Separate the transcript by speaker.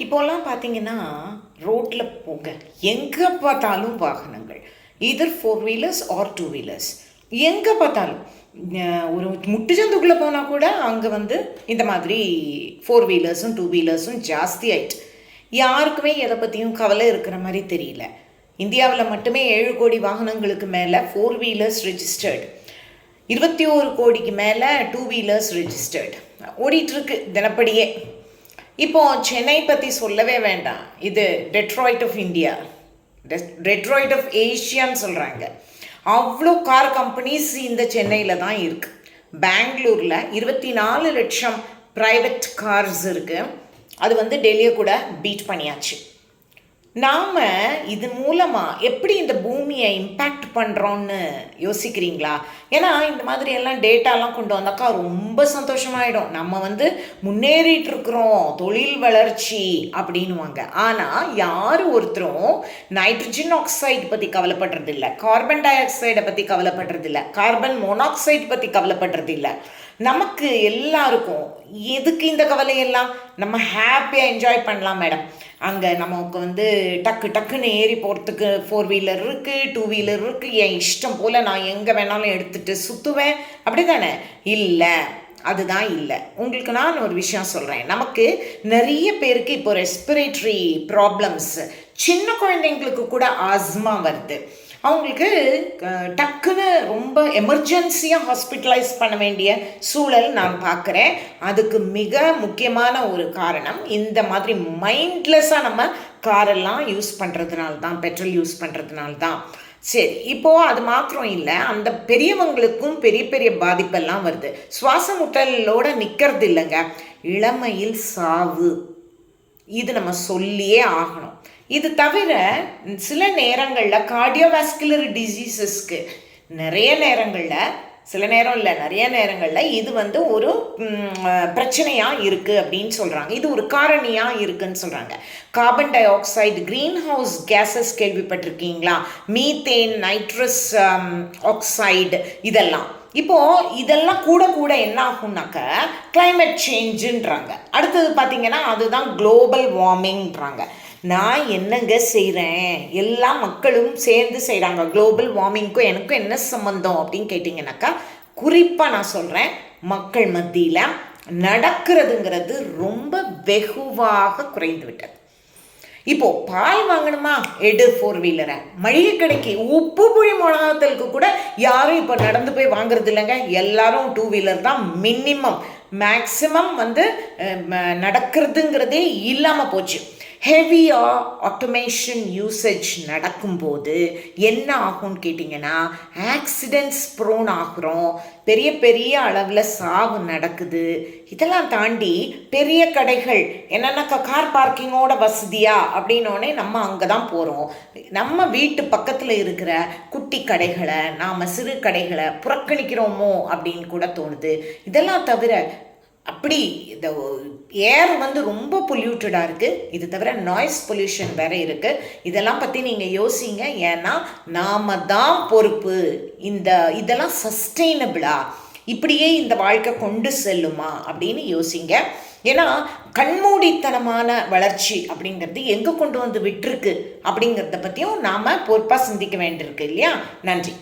Speaker 1: இப்போல்லாம் பார்த்தீங்கன்னா ரோட்டில் போங்க எங்கே பார்த்தாலும் வாகனங்கள், either four wheelers or two wheelers. எங்கே பார்த்தாலும் ஒரு முட்டுச்சந்துக்குள்ளே போனால் கூட அங்கே வந்து இந்த மாதிரி ஃபோர் வீலர்ஸும் டூ வீலர்ஸும் ஜாஸ்தி ஆயிட்டு யாருக்குமே எதை பற்றியும் கவலை இருக்கிற மாதிரி தெரியல. இந்தியாவில் மட்டுமே 7 கோடி வாகனங்களுக்கு மேலே ஃபோர் வீலர்ஸ் ரெஜிஸ்டர்டு, 21 கோடிக்கு மேலே டூ வீலர்ஸ் ரெஜிஸ்டர்டு ஓடிட்டுருக்கு தினப்படியே. இப்போது சென்னை பற்றி சொல்லவே வேண்டாம். இது Detroit of India, Detroit of ஏஷியான்னு சொல்கிறாங்க. அவ்வளோ கார் கம்பெனிஸ் இந்த சென்னையில் தான் இருக்குது. பெங்களூரில் 24 லட்சம் ப்ரைவேட் கார்ஸ் இருக்குது. அது வந்து டெல்லியை கூட பீட் பண்ணியாச்சு. நாம் இது மூலமாக எப்படி இந்த பூமியை இம்பேக்ட் பண்ணுறோன்னு யோசிக்கிறீங்களா? ஏன்னா இந்த மாதிரி எல்லாம் டேட்டாலாம் கொண்டு வந்தாக்கா ரொம்ப சந்தோஷமாயிடும். நம்ம வந்து முன்னேறிட்டுருக்குறோம், தொழில் வளர்ச்சி அப்படின்வாங்க. ஆனால் யார் ஒருத்தரும் நைட்ரஜன் ஆக்சைடு பற்றி கவலைப்படுறதில்ல, கார்பன் டை ஆக்சைடை பற்றி கவலைப்படுறதில்ல, கார்பன் மோனாக்சைடு பற்றி கவலைப்படுறதில்ல. நமக்கு எல்லாருக்கும் எதுக்கு இந்த கவலையெல்லாம்? நம்ம ஹாப்பியாக என்ஜாய் பண்ணலாம் மேடம். அங்கே நமக்கு வந்து டக்குன்னு ஏறி போகிறதுக்கு ஃபோர் வீலர் இருக்குது, டூ வீலர் இருக்குது. என் இஷ்டம் போல் நான் எங்கே வேணாலும் எடுத்துகிட்டு சுற்றுவேன், அப்படி தானே? இல்லை, அதுதான் இல்லை. உங்களுக்கு நான் ஒரு விஷயம் சொல்கிறேன். நமக்கு நிறைய பேருக்கு இப்போ ரெஸ்பிரேட்டரி ப்ராப்ளம்ஸ், சின்ன குழந்தைங்களுக்கு கூட ஆஸ்மா வருது. அவங்களுக்கு டக்குன்னு ரொம்ப எமர்ஜென்சியாக ஹாஸ்பிட்டலைஸ் பண்ண வேண்டிய சூழல் நான் பார்க்குறேன். அதுக்கு மிக முக்கியமான ஒரு காரணம் இந்த மாதிரி மைண்ட்லெஸ்ஸாக நம்ம காரெல்லாம் யூஸ் பண்ணுறதுனால தான், பெட்ரோல் யூஸ் பண்ணுறதுனால தான். சரி, இப்போது அது மாத்திரம் இல்லை, அந்த பெரியவங்களுக்கும் பெரிய பெரிய பாதிப்பெல்லாம் வருது. சுவாச முட்டலோடு நிற்கிறது இல்லைங்க, இளமையில் சாவு. இது நம்ம சொல்லியே ஆகணும். இது தவிர சில நேரங்களில் கார்டியோவாஸ்குலர் டிசீசஸ்க்கு நிறைய நேரங்களில், சில நேரம் இல்லை நிறைய நேரங்களில் இது வந்து ஒரு பிரச்சனையாக இருக்குது அப்படின்னு சொல்கிறாங்க. இது ஒரு காரணியாக இருக்குதுன்னு சொல்கிறாங்க. Carbon dioxide, greenhouse gases கேள்விப்பட்டிருக்கீங்களா? மீத்தேன், நைட்ரஸ் ஆக்சைடு, இதெல்லாம் இதெல்லாம் கூட என்ன ஆகும்னாக்க கிளைமேட் சேஞ்சுன்றாங்க. அடுத்தது பார்த்திங்கன்னா அதுதான் குளோபல் வார்மிங்கிறாங்க. நான் என்னங்க செய்கிறேன்? எல்லா மக்களும் சேர்ந்து செய்கிறாங்க. குளோபல் வார்மிங்க்கும் எனக்கும் என்ன சம்மந்தம் அப்படின்னு கேட்டிங்கனாக்கா, குறிப்பாக நான் சொல்கிறேன், மக்கள் மத்தியில் நடக்கிறதுங்கிறது ரொம்ப வெகுவாக குறைந்து விட்டது. இப்போது பால் வாங்கணுமா, எடு ஃபோர் வீலரை. மளிகை கடைக்கு உப்பு புளி மிளகாத்தலுக்கு கூட யாரும் இப்போ நடந்து போய் வாங்குறது இல்லைங்க. எல்லாரும் டூ வீலர் தான் மினிமம். மேக்சிமம் வந்து நடக்கிறதுங்கிறதே இல்லாமல் போச்சு. ஹெவியாக ஆட்டோமேஷன் யூசேஜ் நடக்கும்போது என்ன ஆகும்னு கேட்டிங்கன்னா, ஆக்சிடென்ட்ஸ் ப்ரோன் ஆகுறோம், பெரிய பெரிய அளவில் சாவு நடக்குது. இதெல்லாம் தாண்டி பெரிய கடைகள் என்னென்னாக்கா கார் பார்க்கிங்கோட வசதியா அப்படின்னோடனே நம்ம அங்கே தான் போகிறோம். நம்ம வீட்டு பக்கத்தில் இருக்கிற குட்டி கடைகளை, நாம் சிறு கடைகளை புறக்கணிக்கிறோமோ அப்படின்னு கூட தோணுது. இதெல்லாம் தவிர அப்படி இந்த ஏர் வந்து ரொம்ப பொல்யூட்டடாக இருக்குது. இது தவிர நாய்ஸ் பொல்யூஷன் வேறு இருக்குது. இதெல்லாம் பற்றி நீங்கள் யோசிங்க. ஏன்னா நாம் தான் பொறுப்பு. இதெல்லாம் சஸ்டெயினபிளா, இப்படியே இந்த வாழ்க்கை கொண்டு செல்லுமா அப்படின்னு யோசிங்க. ஏன்னா கண்மூடித்தனமான வளர்ச்சி அப்படிங்கிறது எங்கே கொண்டு வந்து விட்டுருக்கு அப்படிங்கிறத பற்றியும் நாம் பொறுப்பாக சிந்திக்க வேண்டியிருக்கு இல்லையா? நன்றி.